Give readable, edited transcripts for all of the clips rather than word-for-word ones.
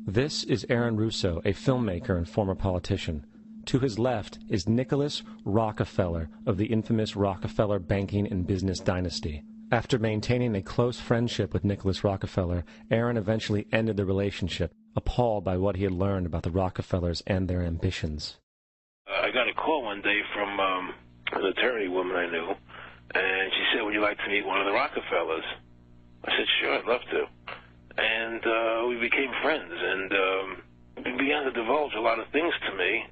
This is Aaron Russo, a filmmaker and former politician. To his left is Nicholas Rockefeller of the infamous Rockefeller banking and business dynasty. After maintaining a close friendship with Nicholas Rockefeller, Aaron eventually ended the relationship, appalled by what he had learned about the Rockefellers and their ambitions. I got a call one day from an attorney woman I knew, and she said, "Would you like to meet one of the Rockefellers?" I said, "Sure, I'd love to." And we became friends, and he began to divulge a lot of things to me.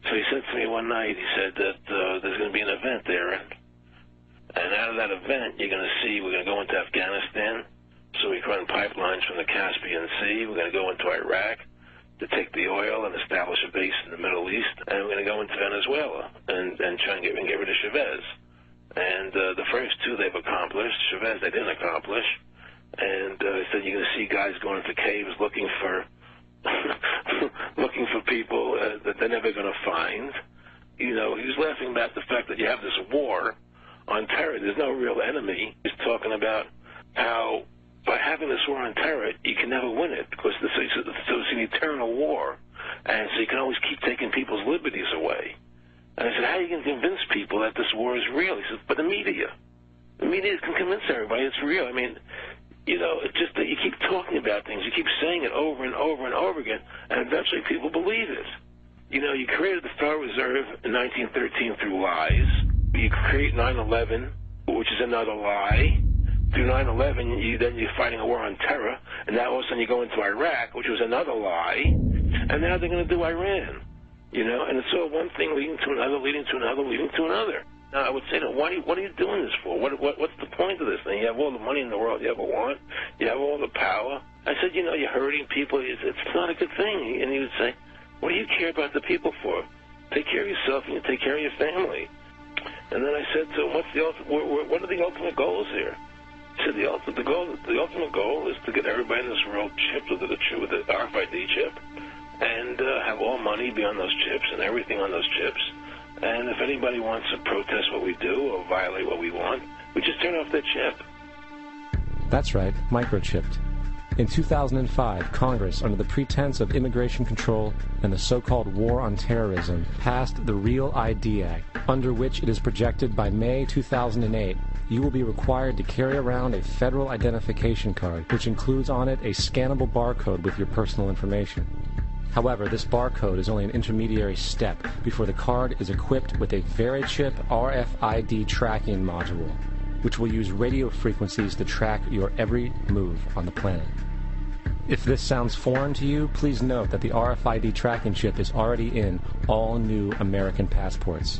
So he said to me one night, he said that there's going to be an event there, and out of that event, you're going to see we're going to go into Afghanistan, so we can run pipelines from the Caspian Sea. We're going to go into Iraq to take the oil and establish a base in the Middle East, and we're going to go into Venezuela and try and get rid of Chavez. And the first two they've accomplished. Chavez they didn't accomplish. And he said you're going to see guys going into caves looking for looking for people that they're never going to find. You know, he was laughing about the fact that you have this war on terror. There's no real enemy. He's talking about how by having this war on terror, you can never win it because it's an eternal war. And so you can always keep taking people's liberties away. And I said, how are you going to convince people that this war is real? He said, but the media. The media can convince everybody it's real. I mean, you know, it's just that you keep talking about things. You keep saying it over and over and over again, and eventually people believe it. You know, you created the Federal Reserve in 1913 through lies. You create 9/11, which is another lie. Through 9/11, then you're fighting a war on terror, and now all of a sudden you go into Iraq, which was another lie, and now they're going to do Iran. You know, and it's all one thing leading to another, leading to another, leading to another. Now, I would say, what are you doing this for? What's the point of this thing? You have all the money in the world you ever want. You have all the power. I said, you know, you're hurting people. It's not a good thing. And he would say, what do you care about the people for? Take care of yourself and you take care of your family. And then I said to him, what are the ultimate goals here? He said, the ultimate goal is to get everybody in this world chipped with the RFID chip and have all money be on those chips and everything on those chips. And if anybody wants to protest what we do or violate what we want, we just turn off that chip. That's right, microchipped. In 2005, Congress, under the pretense of immigration control and the so-called war on terrorism, passed the REAL ID Act, under which it is projected by May 2008, you will be required to carry around a federal identification card, which includes on it a scannable barcode with your personal information. However, this barcode is only an intermediary step before the card is equipped with a Verichip RFID tracking module, which will use radio frequencies to track your every move on the planet. If this sounds foreign to you, please note that the RFID tracking chip is already in all new American passports.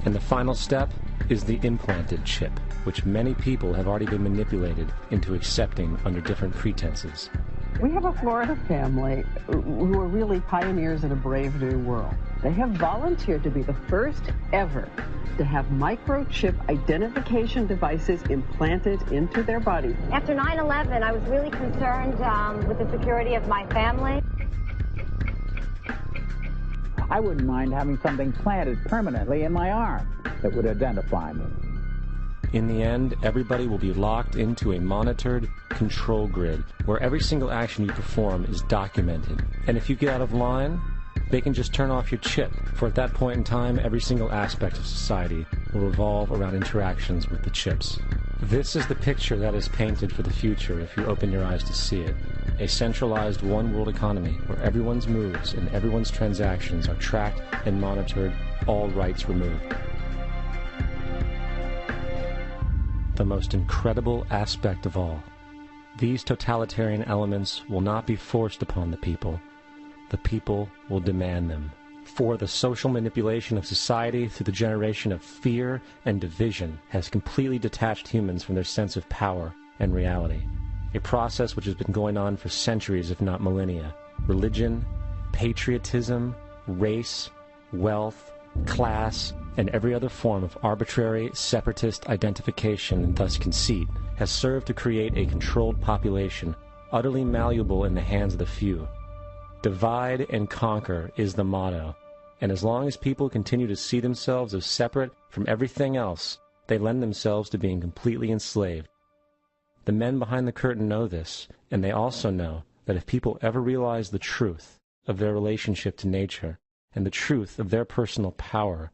And the final step is the implanted chip, which many people have already been manipulated into accepting under different pretenses. We have a Florida family who are really pioneers in a brave new world. They have volunteered to be the first ever to have microchip identification devices implanted into their bodies. After 9/11, I was really concerned with the security of my family. I wouldn't mind having something planted permanently in my arm that would identify me. In the end, everybody will be locked into a monitored control grid where every single action you perform is documented. And if you get out of line, they can just turn off your chip, for at that point in time, every single aspect of society will revolve around interactions with the chips. This is the picture that is painted for the future if you open your eyes to see it. A centralized one-world economy where everyone's moves and everyone's transactions are tracked and monitored, all rights removed. The most incredible aspect of all. These totalitarian elements will not be forced upon the people. The people will demand them. For the social manipulation of society through the generation of fear and division has completely detached humans from their sense of power and reality. A process which has been going on for centuries, if not millennia. Religion, patriotism, race, wealth, class, and every other form of arbitrary, separatist identification and thus conceit has served to create a controlled population, utterly malleable in the hands of the few. Divide and conquer is the motto, and as long as people continue to see themselves as separate from everything else, they lend themselves to being completely enslaved. The men behind the curtain know this, and they also know that if people ever realize the truth of their relationship to nature and the truth of their personal power,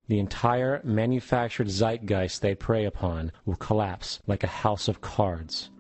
the entire manufactured zeitgeist they prey upon will collapse like a house of cards.